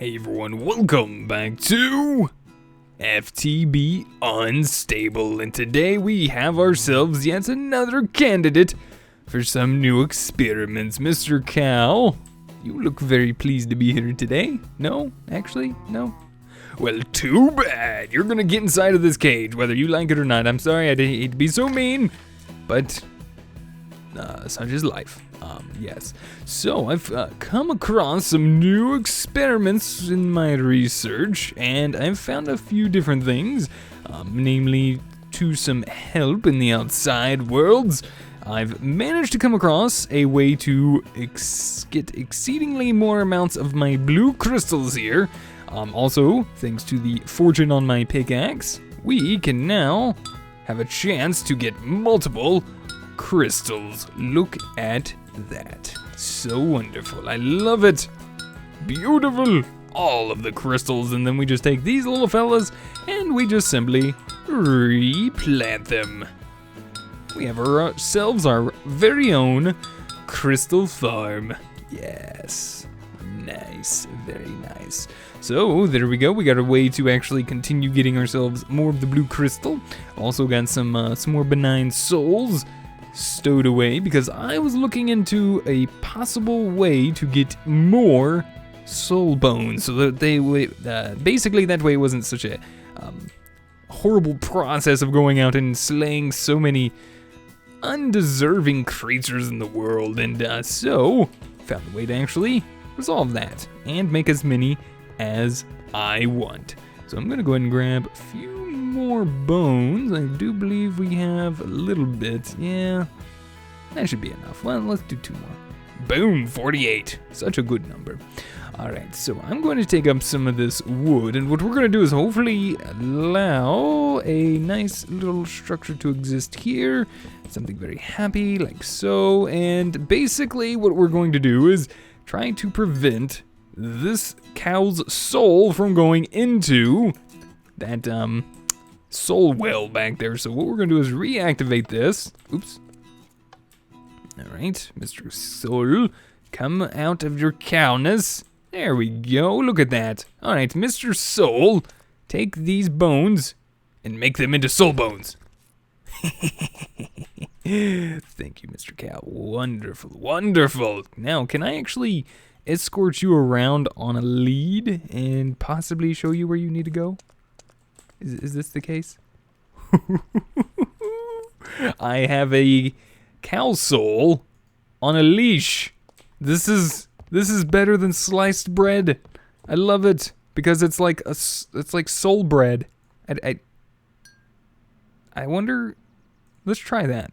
Hey everyone, welcome back to FTB Unstable, and today we have ourselves yet another candidate for some new experiments. Mr. Cow, you look very pleased to be here today. No? Actually, no? Well, too bad. You're gonna get inside of this cage, whether you like it or not. I'm sorry, I hate to be so mean, but such is life. Yes. So I've come across some new experiments in my research, and I've found a few different things, namely to some help in the outside worlds. I've managed to come across a way to get exceedingly more amounts of my blue crystals here. Also, thanks to the fortune on my pickaxe, we can now have a chance to get multiple crystals. Look at that. So wonderful. I love it. Beautiful. All of the crystals, and then we just take these little fellas and we just simply replant them. We have ourselves our very own crystal farm. Yes. Nice. Very nice. So there we go. We got a way to actually continue getting ourselves more of the blue crystal. Also got some more benign souls stowed away, because I was looking into a possible way to get more soul bones, so that they would basically that way it wasn't such a horrible process of going out and slaying so many undeserving creatures in the world, and so found a way to actually resolve that and make as many as I want. So I'm gonna go ahead and grab a few more bones. I do believe we have a little bit. Yeah, that should be enough. Well, let's do 2 more. Boom, 48. Such a good number. Alright, so I'm going to take up some of this wood, and what we're going to do is hopefully allow a nice little structure to exist here. Something very happy, like so. And basically what we're going to do is try to prevent this cow's soul from going into that soul well back there. So what we're gonna do is reactivate this. Oops. Alright, Mr. Soul, come out of your cowness. There we go, look at that. Alright, Mr. Soul, take these bones and make them into soul bones. Thank you, Mr. Cow. Wonderful, wonderful. Now, can I actually escort you around on a lead and possibly show you where you need to go? Is this the case? I have a cow soul on a leash. This is better than sliced bread. I love it because it's like soul bread. I wonder. Let's try that.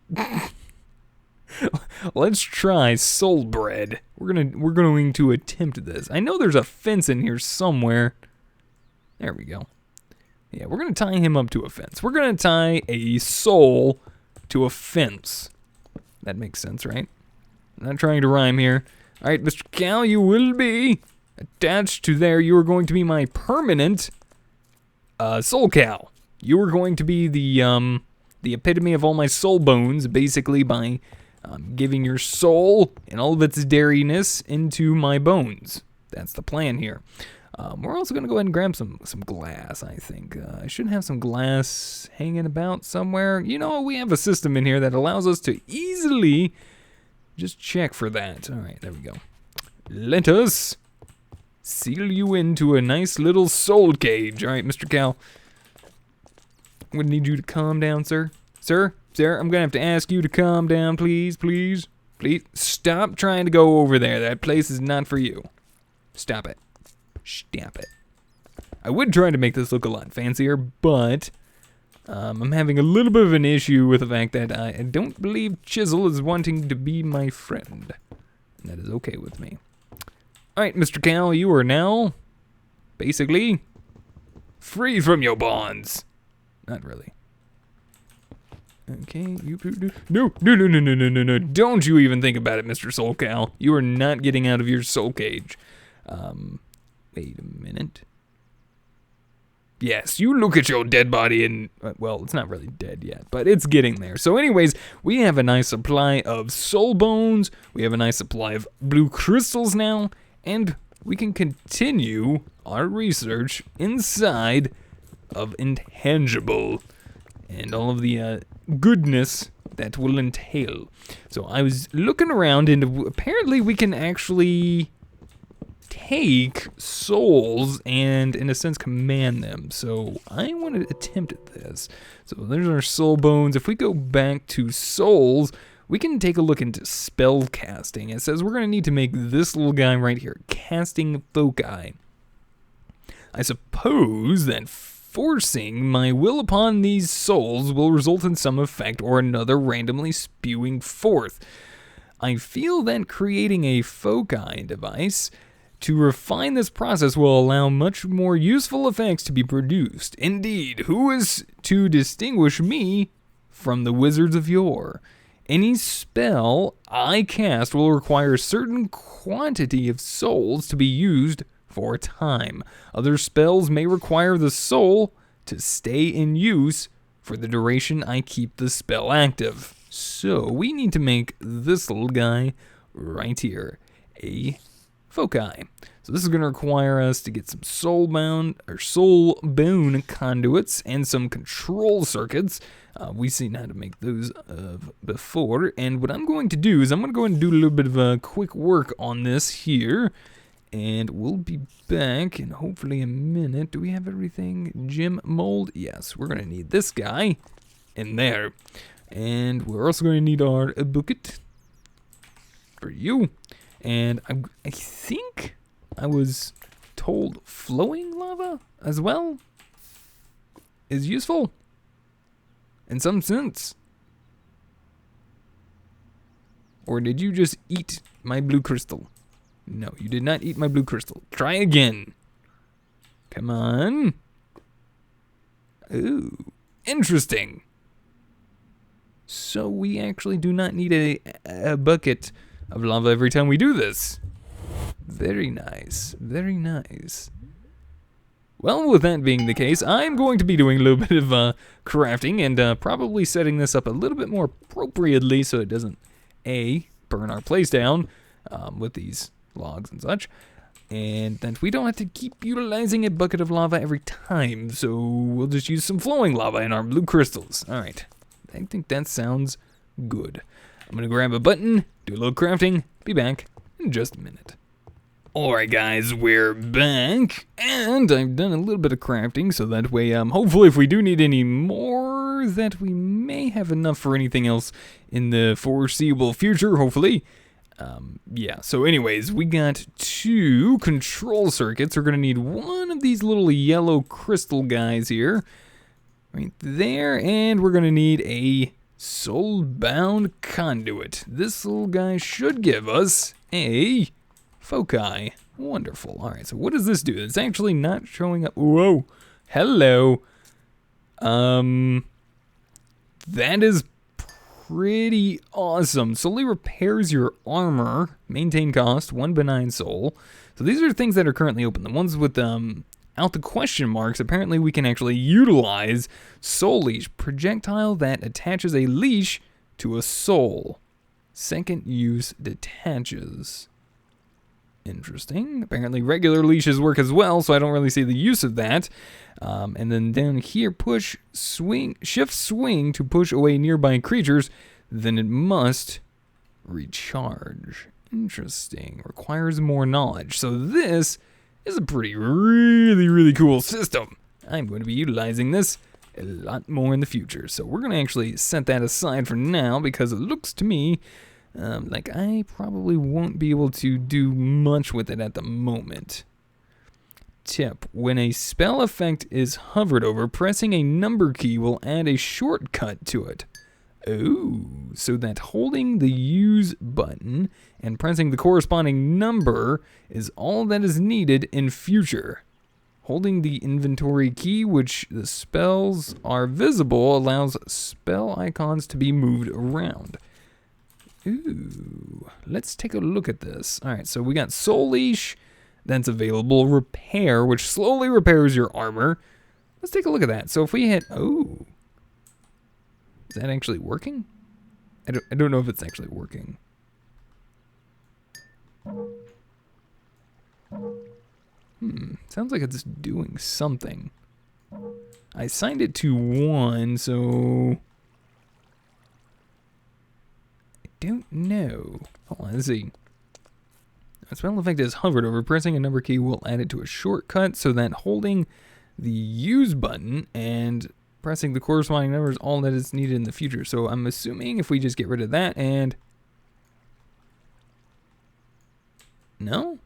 Let's try soul bread. We're going to attempt this. I know there's a fence in here somewhere. There we go. Yeah, we're going to tie him up to a fence. We're going to tie a soul to a fence. That makes sense, right? I'm not trying to rhyme here. All right, Mr. Cow, you will be attached to there. You are going to be my permanent soul cow. You are going to be the epitome of all my soul bones, basically by giving your soul and all of its dairyness into my bones. That's the plan here. We're also going to go ahead and grab some glass, I think. I should have some glass hanging about somewhere. You know, we have a system in here that allows us to easily just check for that. All right, there we go. Let us seal you into a nice little soul cage. All right, Mr. Cow. I'm going to need you to calm down, sir. Sir, I'm going to have to ask you to calm down, please, please. Please, stop trying to go over there. That place is not for you. Stop it. Stop it. I would try to make this look a lot fancier, but I'm having a little bit of an issue with the fact that I don't believe Chisel is wanting to be my friend. And that is okay with me. Alright, Mr. Cow, you are now basically free from your bonds. Not really. Okay, no. Don't you even think about it, Mr. Soul Cow. You are not getting out of your soul cage. Wait a minute. Yes, you look at your dead body and, well, it's not really dead yet, but it's getting there. So anyways, we have a nice supply of soul bones, we have a nice supply of blue crystals now, and we can continue our research inside of intangible and all of the goodness that will entail. So I was looking around, and apparently we can actually take souls and, in a sense, command them. So I want to attempt this. So there's our soul bones. If we go back to souls, we can take a look into spellcasting. It says we're going to need to make this little guy right here, casting foci. I suppose that forcing my will upon these souls will result in some effect or another randomly spewing forth. I feel that creating a foci device to refine this process will allow much more useful effects to be produced. Indeed, who is to distinguish me from the wizards of yore? Any spell I cast will require a certain quantity of souls to be used for a time. Other spells may require the soul to stay in use for the duration I keep the spell active. So we need to make this little guy right here a foci. So this is going to require us to get some soul bone conduits and some control circuits. We've seen how to make those before. And what I'm going to do is I'm going to go ahead and do a little bit of a quick work on this here. And we'll be back in hopefully a minute. Do we have everything? Gem mold? Yes, we're going to need this guy in there. And we're also going to need our bucket for you. And I think I was told flowing lava as well is useful in some sense. Or did you just eat my blue crystal? No, you did not eat my blue crystal. Try again. Come on. Ooh, interesting. So we actually do not need a bucket of lava every time we do this. Very nice, very nice. Well, with that being the case, I'm going to be doing a little bit of crafting and probably setting this up a little bit more appropriately so it doesn't, A, burn our place down with these logs and such, and that we don't have to keep utilizing a bucket of lava every time, so we'll just use some flowing lava in our blue crystals. Alright, I think that sounds good. I'm gonna grab a button, do a little crafting, be back in just a minute. Alright guys, we're back, and I've done a little bit of crafting, so that way, hopefully if we do need any more, that we may have enough for anything else in the foreseeable future, hopefully. Yeah, so anyways, we got 2 control circuits. We're gonna need one of these little yellow crystal guys here, right there, and we're gonna need a soul-bound conduit. This little guy should give us a foci. Wonderful. All right, so what does this do? It's actually not showing up. Whoa, hello. That is pretty awesome. Solely repairs your armor. Maintain cost, 1 benign soul. So these are things that are currently open. The ones with out the question marks, apparently we can actually utilize soul leash. Projectile that attaches a leash to a soul. Second use detaches. Interesting. Apparently regular leashes work as well, so I don't really see the use of that. And then down here, push, swing, shift swing to push away nearby creatures, then it must recharge. Interesting. Requires more knowledge. So this is a really cool system. I'm going to be utilizing this a lot more in the future. So we're going to actually set that aside for now because it looks to me like I probably won't be able to do much with it at the moment. Tip: when a spell effect is hovered over, pressing a number key will add a shortcut to it. Oh, so that holding the use button and pressing the corresponding number is all that is needed in future. Holding the inventory key, which the spells are visible, allows spell icons to be moved around. Ooh, let's take a look at this. All right, so we got Soul Leash, that's available. Repair, which slowly repairs your armor. Let's take a look at that. So if we hit, oh, is that actually working? I don't know if it's actually working. sounds like it's doing something. I assigned it to 1, so I don't know. Hold on, let's see. A spell effect is hovered over. Pressing a number key will add it to a shortcut, so that holding the use button and pressing the corresponding number is all that is needed in the future. So I'm assuming if we just get rid of that and... No?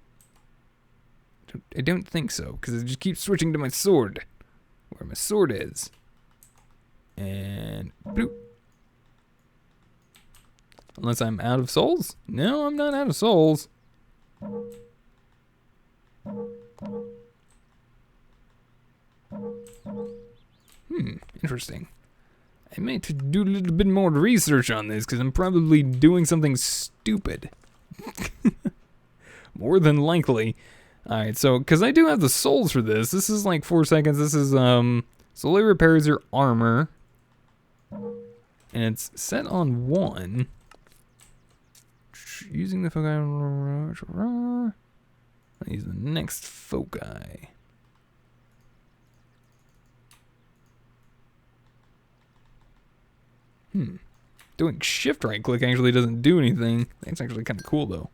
I don't think so, because it just keeps switching to my sword. Where my sword is. And... bloop. Unless I'm out of souls? No, I'm not out of souls. Interesting. I may have to do a little bit more research on this, because I'm probably doing something stupid. More than likely. Alright, so, because I do have the souls for this. This is like 4 seconds. This is, slowly repairs your armor. And it's set on 1. Using the foci. I'll use the next foci. Doing shift right click actually doesn't do anything. That's actually kind of cool though.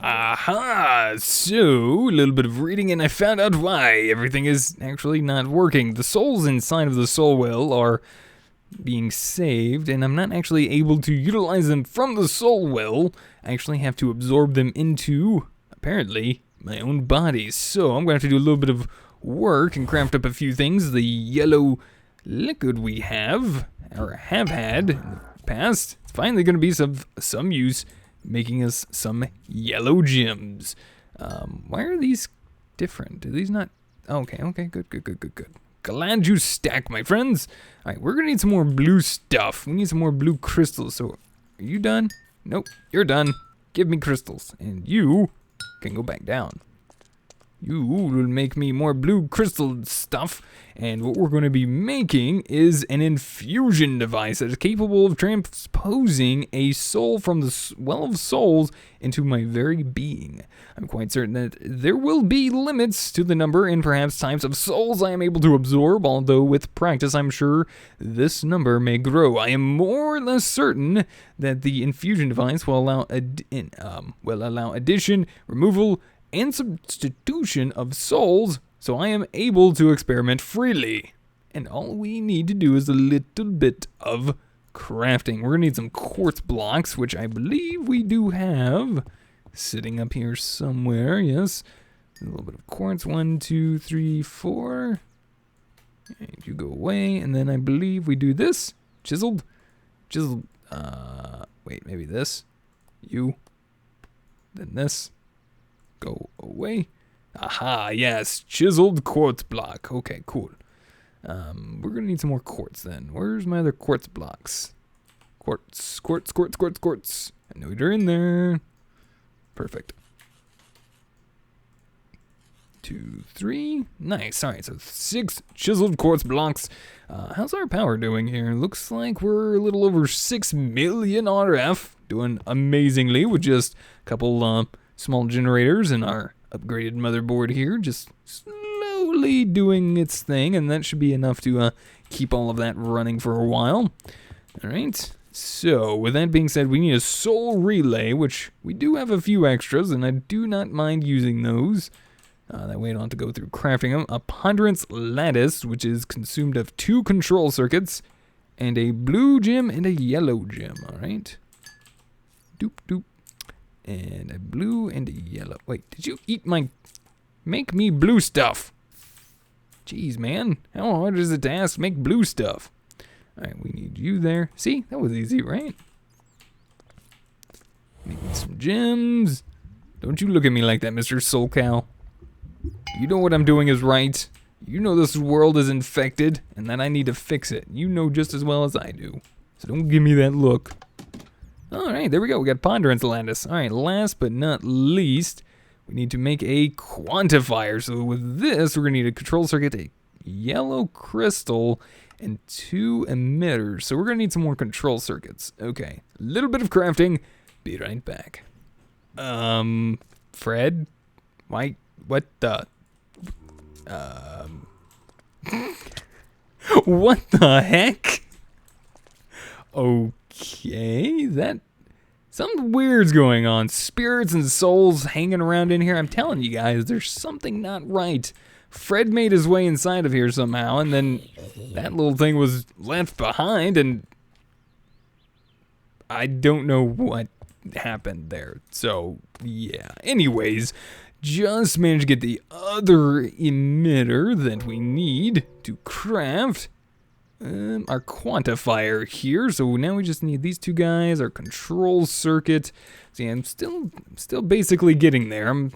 Aha! So, a little bit of reading and I found out why everything is actually not working. The souls inside of the soul well are being saved, and I'm not actually able to utilize them from the soul well. I actually have to absorb them into, apparently, my own body. So, I'm going to have to do a little bit of work and craft up a few things. The yellow liquid we have, or have had in the past, it's finally going to be some use, making us some yellow gems. Why are these different? Do these not... Okay, good. Glad you stack, my friends. Alright, we're gonna need some more blue stuff. We need some more blue crystals. So, are you done? Nope, you're done. Give me crystals. And you can go back down. You will make me more blue crystal stuff. And what we're going to be making is an infusion device that is capable of transposing a soul from the well of souls into my very being. I'm quite certain that there will be limits to the number and perhaps types of souls I am able to absorb, although with practice I'm sure this number may grow. I am more or less certain that the infusion device will allow addition, removal, and substitution of souls, so I am able to experiment freely. And all we need to do is a little bit of crafting. We're gonna need some quartz blocks, which I believe we do have sitting up here somewhere. Yes, a little bit of quartz. 1, 2, 3, 4. And you go away, and then I believe we do this. Chiseled. Wait, maybe this. You. Then this. Go away. Aha, yes, chiseled quartz block. Okay, cool. We're gonna need some more quartz then. Where's my other quartz blocks? Quartz. I know they're in there. Perfect. 2, 3. Nice. Alright, so 6 chiseled quartz blocks. How's our power doing here? Looks like we're a little over 6 million RF. Doing amazingly with just a couple small generators and our upgraded motherboard here, just slowly doing its thing, and that should be enough to keep all of that running for a while. Alright, so with that being said, we need a soul relay, which we do have a few extras, and I do not mind using those. That way I don't have to go through crafting them. A ponderance lattice, which is consumed of 2 control circuits, and a blue gem and a yellow gem, alright? Doop. And a blue and a yellow. Wait, did you eat my... Make me blue stuff. Jeez, man. How hard is it to ask make blue stuff? Alright, we need you there. See? That was easy, right? Making some gems. Don't you look at me like that, Mr. Soul Cow. You know what I'm doing is right. You know this world is infected, and that I need to fix it. You know just as well as I do. So don't give me that look. Alright, there we go. We got ponderance lattice. Alright, last but not least, we need to make a quantifier. So with this, we're going to need a control circuit, a yellow crystal, and 2 emitters. So we're going to need some more control circuits. Okay, a little bit of crafting. Be right back. Fred? Why? What the? What the heck? Okay, that... Something weird's going on. Spirits and souls hanging around in here. I'm telling you guys, there's something not right. Fred made his way inside of here somehow, and then that little thing was left behind, and I don't know what happened there. So, yeah. Anyways, just managed to get the other emitter that we need to craft our quantifier here. So now we just need these two guys, our control circuit. See, I'm still basically getting there. I'm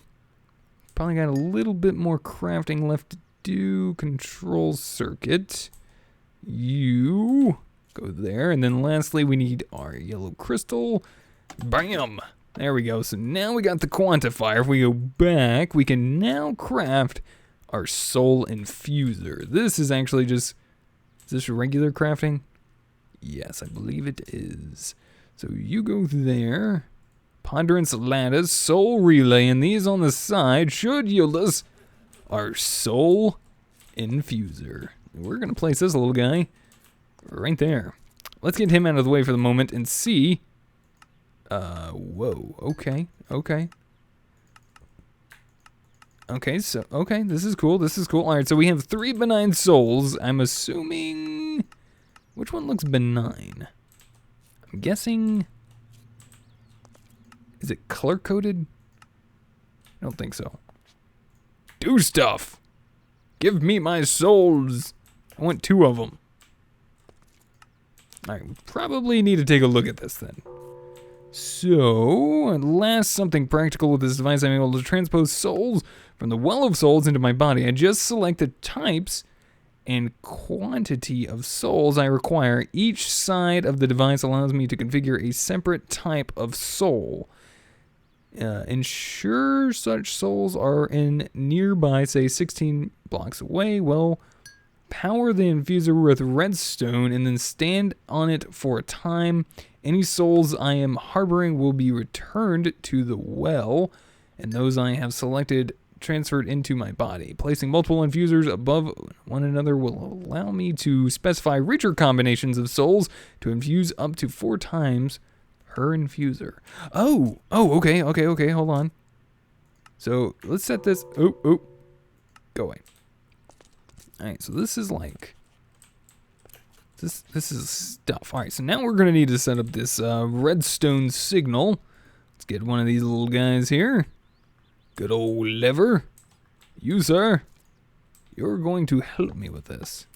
probably got a little bit more crafting left to do. Control circuit. You go there. And then lastly, we need our yellow crystal. Bam! There we go. So now we got the quantifier. If we go back, we can now craft our soul infuser. This is actually just... Is this regular crafting? Yes, I believe it is. So you go there. Ponderance lattice, soul relay, and these on the side should yield us our soul infuser. We're going to place this little guy right there. Let's get him out of the way for the moment and see. Whoa, okay. Okay, so, okay, this is cool. All right, so we have 3 benign souls. I'm assuming... Which one looks benign? I'm guessing... Is it color-coded? I don't think so. Do stuff! Give me my souls! I want 2 of them. All right, we probably need to take a look at this then. So, at last, something practical with this device. I'm able to transpose souls from the well of souls into my body. I just select the types and quantity of souls I require. Each side of the device allows me to configure a separate type of soul. Ensure such souls are in nearby, say 16 blocks away. Well, power the infuser with redstone and then stand on it for a time. Any souls I am harboring will be returned to the well, and those I have selected transferred into my body. Placing multiple infusers above one another will allow me to specify richer combinations of souls to infuse up to 4 times per infuser. Oh, okay, hold on. So let's set this, go away. All right, so this is like, this is stuff. All right, so now we're gonna need to set up this redstone signal. Let's get one of these little guys here. Good old lever. You, sir, you're going to help me with this.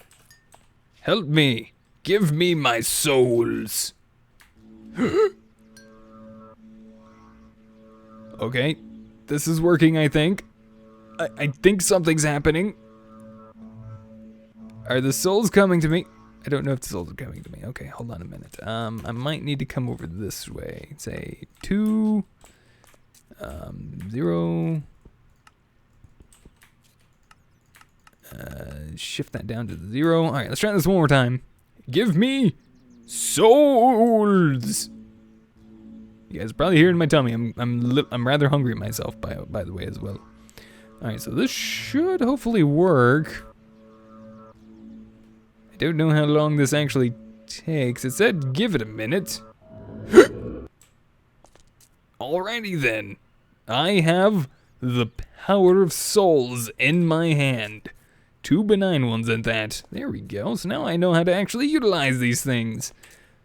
Help me. Give me my souls. Okay, this is working, I think. I think something's happening. Are the souls coming to me? I don't know if the souls are coming to me. Okay, hold on a minute. I might need to come over this way. Say 2, 0. Shift that down to 0. All right, let's try this one more time. Give me souls. You guys are probably hearing my tummy. I'm rather hungry myself, by the way, as well. All right, so this should hopefully work. I don't know how long this actually takes. It said give it a minute. Alrighty then. I have the power of souls in my hand. 2 benign ones at that. There we go. So now I know how to actually utilize these things.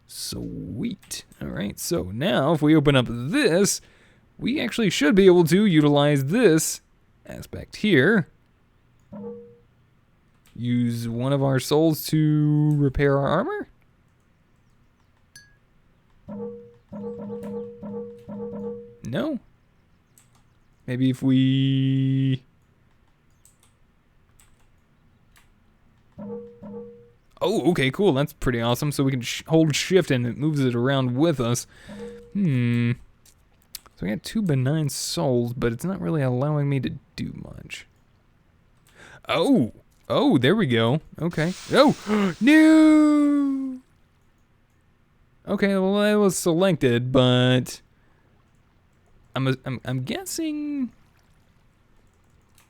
Sweet. Alright, so now if we open up this, we actually should be able to utilize this aspect here. Use one of our souls to repair our armor? No? Maybe if we... Oh, okay, cool. That's pretty awesome. So we can hold shift and it moves it around with us. So we got 2 benign souls, but it's not really allowing me to do much. Oh, there we go. Okay. Oh, no! Okay, well, that was selected, but I'm guessing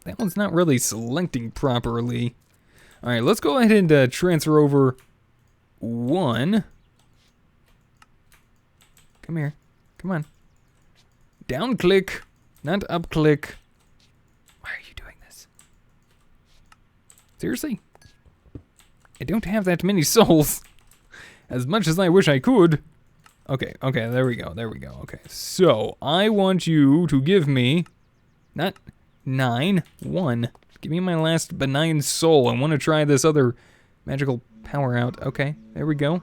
That one's not really selecting properly. All right, let's go ahead and transfer over one. Come here. Come on. Down click, not up click. Why are you doing this? Seriously? I don't have that many souls. As much as I wish I could. Okay, there we go. Okay, so I want you to give me, not 9, 1. Give me my last benign soul. I want to try this other magical power out. Okay, there we go.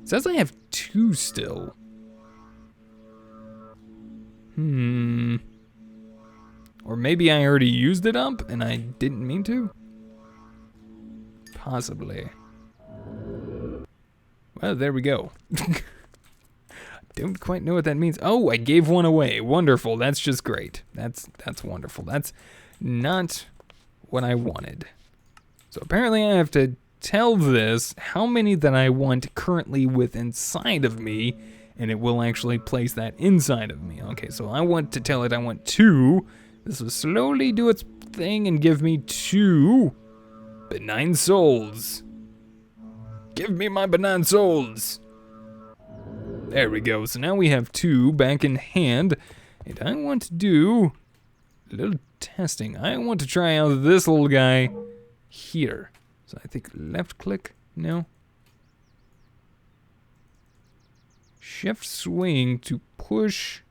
It says I have 2 still. Or maybe I already used it up and I didn't mean to? Possibly. Well, there we go. Don't quite know what that means. Oh, I gave one away. Wonderful. That's just great. That's wonderful. That's not what I wanted. So apparently I have to tell this how many that I want currently with inside of me, and it will actually place that inside of me. Okay, so I want to tell it I want 2. This will slowly do its thing and give me 2 benign souls. Give me my benign souls. There we go. So now we have 2 back in hand, and I want to do a little testing. I want to try out this little guy here. So I think left click, no. Shift swing to push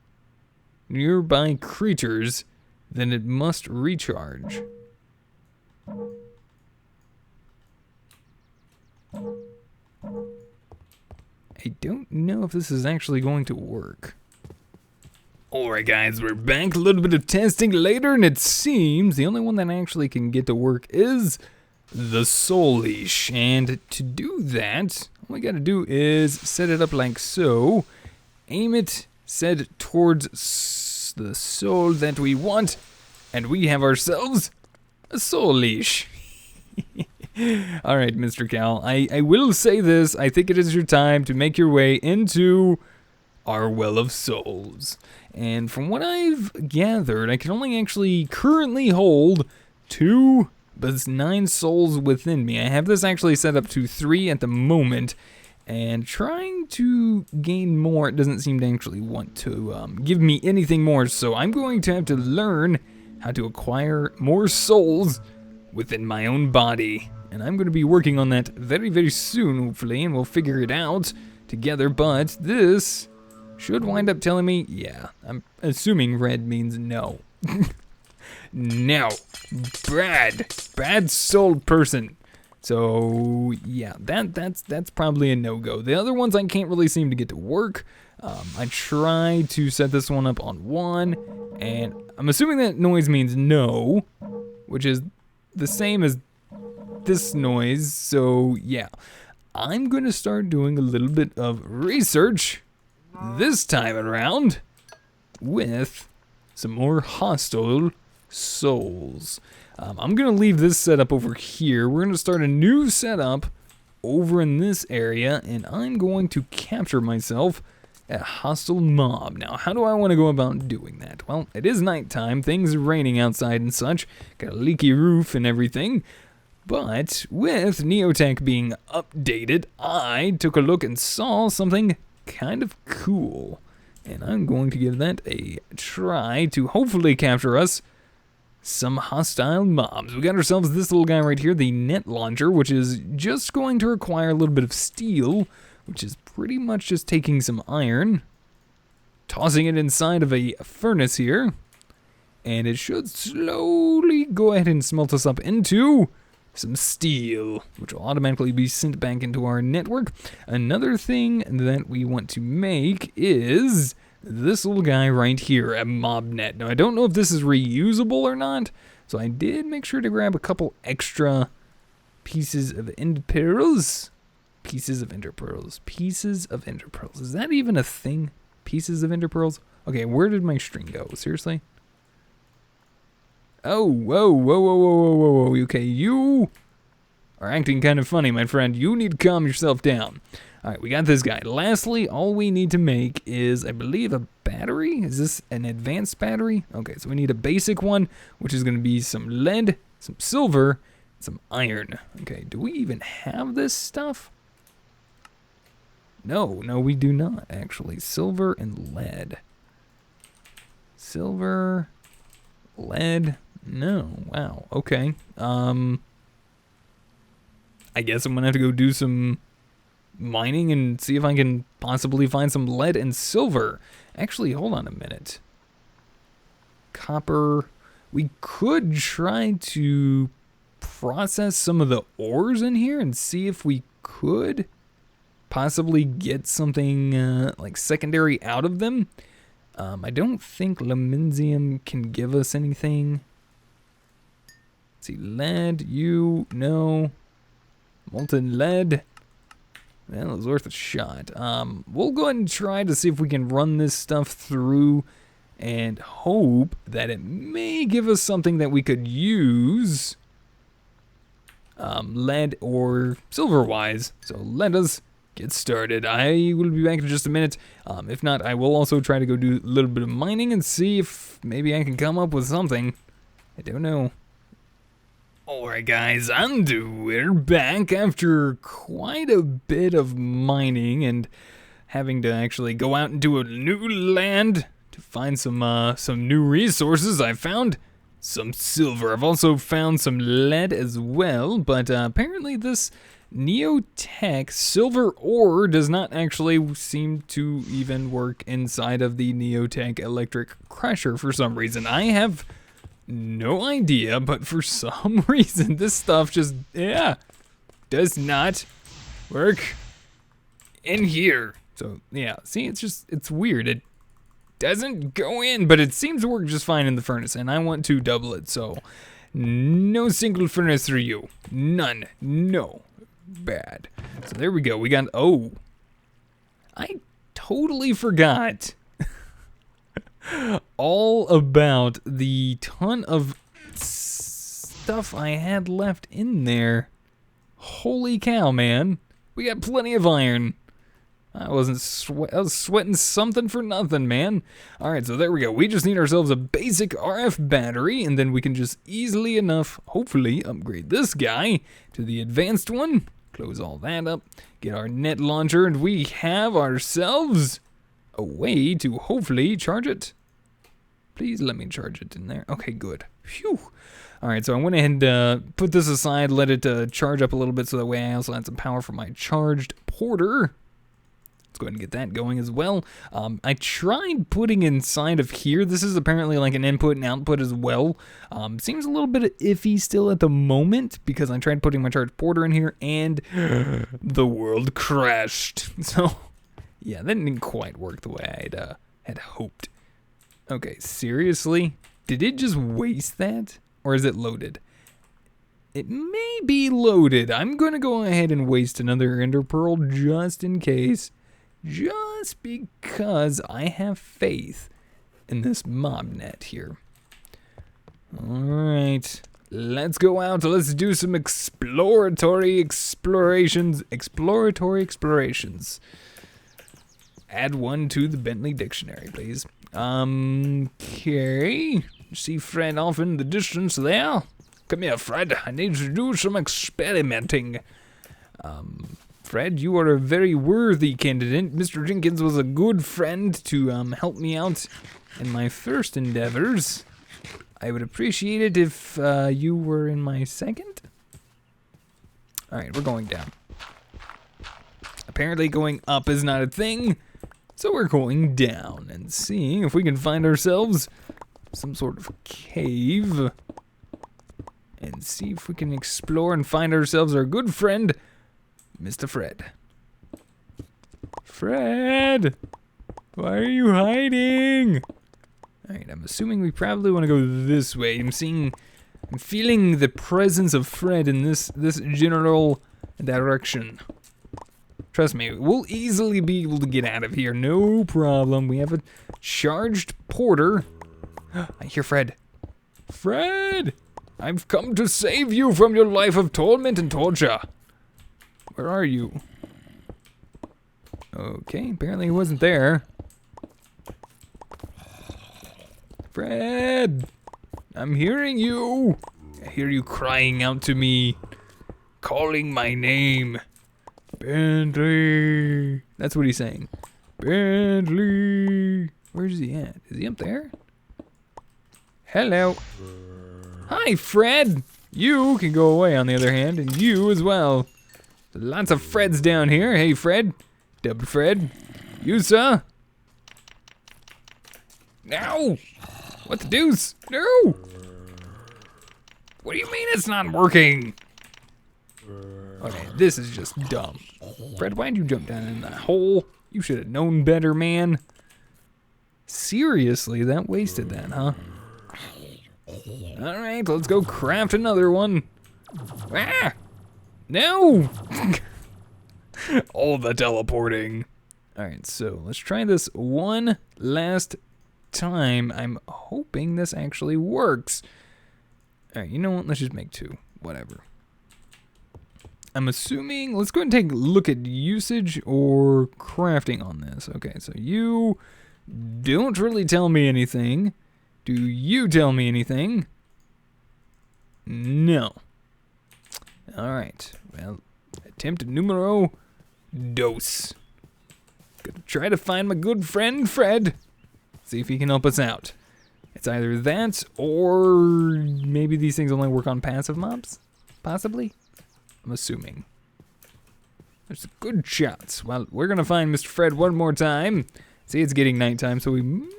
nearby creatures, then it must recharge. I don't know if this is actually going to work. Alright guys, we're back. A little bit of testing later, and it seems the only one that actually can get to work is the soul leash. And to do that, all we gotta do is set it up like so. Aim it, set towards the soul that we want, and we have ourselves a soul leash. Alright, Mr. Cal, I will say this. I think it is your time to make your way into our well of souls. And from what I've gathered, I can only actually currently hold 2, but it's 9 souls within me. I have this actually set up to 3 at the moment, and trying to gain more, it doesn't seem to actually want to give me anything more, so I'm going to have to learn how to acquire more souls within my own body. And I'm going to be working on that very, very soon, hopefully, and we'll figure it out together, but this should wind up telling me, yeah, I'm assuming red means no. No. Bad soul person. So, yeah, that's probably a no-go. The other ones I can't really seem to get to work. I tried to set this one up on 1, and I'm assuming that noise means no, which is the same as this noise, so yeah. I'm going to start doing a little bit of research this time around with some more hostile souls. I'm going to leave this setup over here. We're going to start a new setup over in this area, and I'm going to capture myself a hostile mob. Now, how do I want to go about doing that? Well, it is nighttime. Things are raining outside and such. Got a leaky roof and everything. But with Neotech being updated, I took a look and saw something kind of cool. And I'm going to give that a try to hopefully capture us some hostile mobs. We got ourselves this little guy right here, the net launcher, which is just going to require a little bit of steel, which is pretty much just taking some iron, tossing it inside of a furnace here, and it should slowly go ahead and smelt us up into some steel, which will automatically be sent back into our network. Another thing that we want to make is this little guy right here, a mob net. Now, I don't know if this is reusable or not, so I did make sure to grab a couple extra pieces of end pearls. Pieces of ender pearls. Pieces of ender pearls. Is that even a thing? Pieces of ender pearls? Okay, where did my string go? Seriously? Oh, whoa. Okay, you are acting kind of funny, my friend. You need to calm yourself down. All right, we got this guy. Lastly, all we need to make is, I believe, a battery. Is this an advanced battery? Okay, so we need a basic one, which is going to be some lead, some silver, some iron. Okay, do we even have this stuff? No, we do not, actually. Silver and lead. Silver, lead, no, wow, okay. I guess I'm gonna have to go do some mining and see if I can possibly find some lead and silver. Actually, hold on a minute. Copper, we could try to process some of the ores in here and see if we could possibly get something like secondary out of them. I don't think Lemensium can give us anything. Let's see, lead, no. Molten lead. Well, it was worth a shot. We'll go ahead and try to see if we can run this stuff through and hope that it may give us something that we could use. Lead or silver-wise. So let us get started. I will be back in just a minute. If not, I will also try to go do a little bit of mining and see if maybe I can come up with something. I don't know. Alright guys, we're back after quite a bit of mining and having to actually go out into a new land to find some new resources. I found some silver. I've also found some lead as well, but apparently this Neotech silver ore does not actually seem to even work inside of the Neotech electric crusher for some reason. I have no idea, but for some reason this stuff just, does not work in here. So, yeah, see, it's weird. It doesn't go in, but it seems to work just fine in the furnace, and I want to double it, so no single furnace for you. None. No. Bad. So there we go. We got, I totally forgot all about the ton of stuff I had left in there. Holy cow, man. We got plenty of iron. I was sweating something for nothing, man. Alright, so there we go. We just need ourselves a basic RF battery, and then we can just easily enough, hopefully, upgrade this guy to the advanced one. Close all that up. Get our net launcher, and we have ourselves a way to hopefully charge it. Please let me charge it in there. Okay, good. Phew. Alright, so I went ahead and put this aside, let it charge up a little bit so that way I also had some power for my charged porter. Let's go ahead and get that going as well. I tried putting inside of here. This is apparently like an input and output as well. Seems a little bit iffy still at the moment because I tried putting my charged porter in here and the world crashed. So, yeah, that didn't quite work the way I had hoped. Okay, seriously? Did it just waste that? Or is it loaded? It may be loaded. I'm going to go ahead and waste another ender pearl just in case. Just because I have faith in this mob net here. Alright, let's go out. Let's do some exploratory explorations. Add one to the Bentley dictionary, please. Okay. See Fred off in the distance there? Come here, Fred. I need to do some experimenting. Fred, you are a very worthy candidate. Mr. Jenkins was a good friend to help me out in my first endeavors. I would appreciate it if you were in my second. Alright, we're going down. Apparently going up is not a thing, so we're going down and seeing if we can find ourselves some sort of cave and see if we can explore and find ourselves our good friend, Mr. Fred. Fred! Why are you hiding? Alright, I'm assuming we probably want to go this way. I'm feeling the presence of Fred in this general direction. Trust me, we'll easily be able to get out of here. No problem. We have a charged porter. I hear Fred. Fred! I've come to save you from your life of torment and torture. Where are you? Okay, apparently he wasn't there. Fred! I'm hearing you! I hear you crying out to me, calling my name. Bentley! That's what he's saying. Bentley! Where's he at? Is he up there? Hello. Hi, Fred! You can go away, on the other hand, and you as well. Lots of Freds down here. Hey, Fred. Dubbed Fred. You, sir? No! What the deuce? No! What do you mean it's not working? Okay, this is just dumb. Fred, why'd you jump down in that hole? You should have known better, man. Seriously, that wasted that, huh? Alright, let's go craft another one. Ah! No! All the teleporting. Alright, so let's try this one last time. I'm hoping this actually works. Alright, you know what? Let's just make two. Whatever. I'm assuming, let's go ahead and take a look at usage or crafting on this. Okay, so you don't really tell me anything. Do you tell me anything? No. Alright, well, attempt numero dos. Gonna try to find my good friend Fred. See if he can help us out. It's either that or maybe these things only work on passive mobs? Possibly? I'm assuming. There's a good chance. Well, we're gonna find Mr. Fred one more time. See, it's getting nighttime, so we may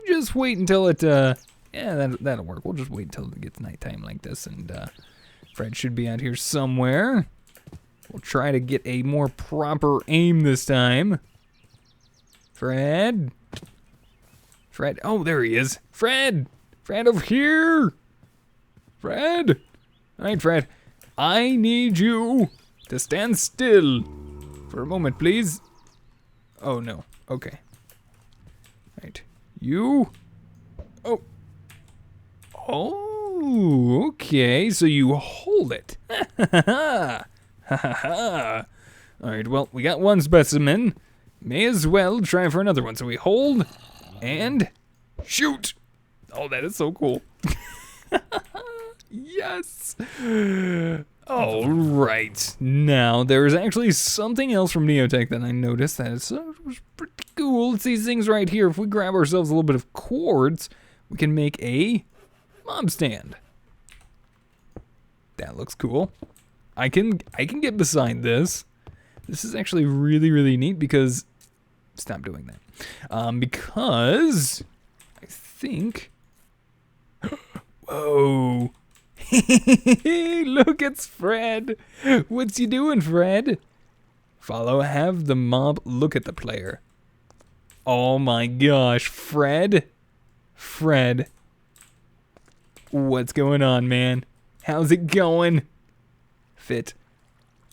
just wait until it, yeah, that'll work. We'll just wait until it gets nighttime like this, and Fred should be out here somewhere. We'll try to get a more proper aim this time. Fred? Fred, oh, there he is. Fred! Fred, over here! Fred! All right, Fred. I need you to stand still for a moment, please. Oh, no. Okay. Right. You. Oh. Oh, okay. So you hold it. Ha ha ha. Ha ha ha. All right, well, we got one specimen. May as well try for another one. So we hold and shoot. Oh, that is so cool. Yes. All right. Now, there is actually something else from Neotech that I noticed that was pretty cool. It's these things right here. If we grab ourselves a little bit of quartz, we can make a mob stand. That looks cool. I can get beside this. This is actually really, really neat because... Stop doing that. Because... I think... Whoa. Look, it's Fred. What's you doing, Fred? Follow, have the mob look at the player. Oh my gosh, Fred. Fred. What's going on, man? How's it going? Fit.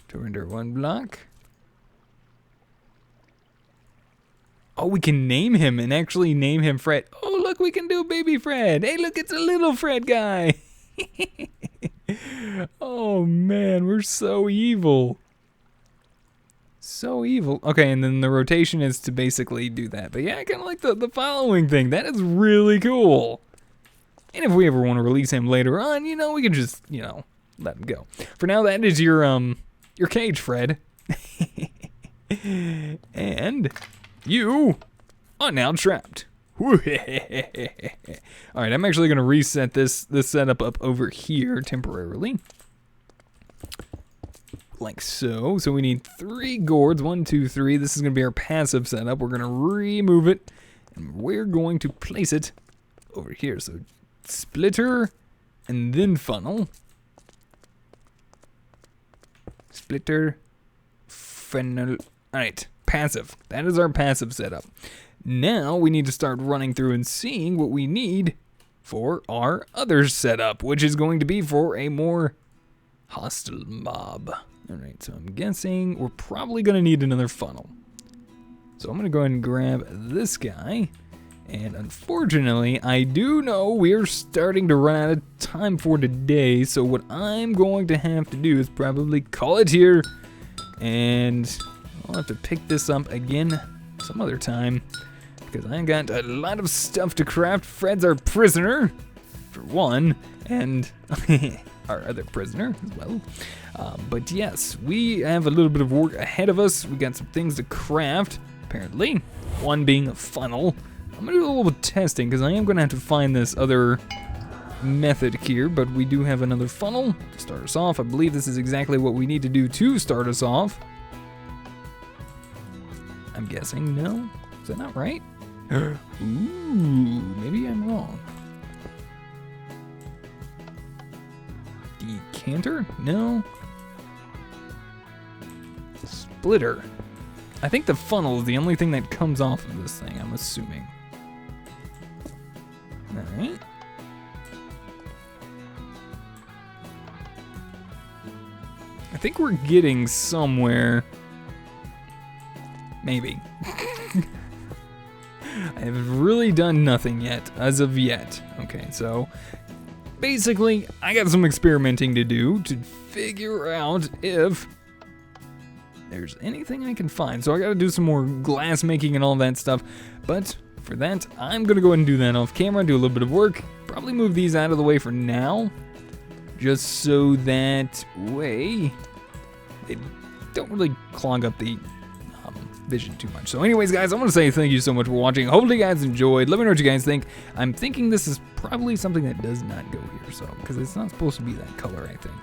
To render one block. Oh, we can name him and actually name him Fred. Oh, look, we can do baby Fred. Hey, look, it's a little Fred guy. Oh, man, we're so evil. So evil. Okay, and then the rotation is to basically do that. But yeah, I kind of like the following thing. That is really cool. And if we ever want to release him later on, you know, we can just, you know, let him go. For now, that is your cage, Fred. And you are now trapped. Alright, I'm actually going to reset this setup up over here temporarily. Like so. So we need 3 gourds. 1, 2, 3. This is going to be our passive setup. We're going to remove it. And we're going to place it over here. So splitter and then funnel. Splitter, funnel. Alright, passive. That is our passive setup. Now we need to start running through and seeing what we need for our other setup, which is going to be for a more hostile mob. Alright, so I'm guessing we're probably going to need another funnel. So I'm going to go ahead and grab this guy, And unfortunately, I do know we're starting to run out of time for today, so what I'm going to have to do is probably call it here, and I'll have to pick this up again some other time, because I got a lot of stuff to craft. Fred's our prisoner, for one, and our other prisoner as well. But yes, we have a little bit of work ahead of us. We got some things to craft, apparently. One being a funnel. I'm gonna do a little testing, because I am gonna have to find this other method here, but we do have another funnel to start us off. I believe this is exactly what we need to do to start us off. I'm guessing, no? Is that not right? Ooh, maybe I'm wrong. Decanter? No. Splitter. I think the funnel is the only thing that comes off of this thing, I'm assuming. Alright. I think we're getting somewhere. Maybe. I have really done nothing yet, as of yet. Okay, so basically, I got some experimenting to do to figure out if there's anything I can find. So I gotta do some more glass making and all that stuff, but for that, I'm gonna go ahead and do that off camera, do a little bit of work, probably move these out of the way for now, just so that way they don't really clog up the vision too much. So anyways, guys, I want to say thank you so much for watching. Hopefully you guys enjoyed. Let me know what you guys think. I'm thinking this is probably something that does not go here, so because it's not supposed to be that color, I think.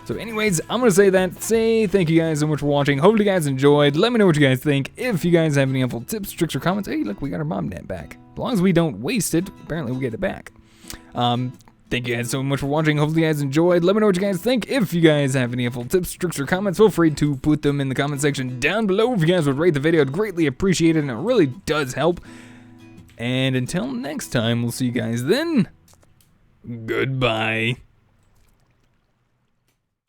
So anyways, I'm going to say thank you guys so much for watching. Hopefully you guys enjoyed. Let me know what you guys think. If you guys have any helpful tips, tricks, or comments, hey, look, we got our bomb net back. As long as we don't waste it, apparently we get it back. Thank you guys so much for watching. Hopefully you guys enjoyed. Let me know what you guys think. If you guys have any helpful tips, tricks, or comments, feel free to put them in the comment section down below. If you guys would rate the video, I'd greatly appreciate it, and it really does help. And until next time, we'll see you guys then. Goodbye.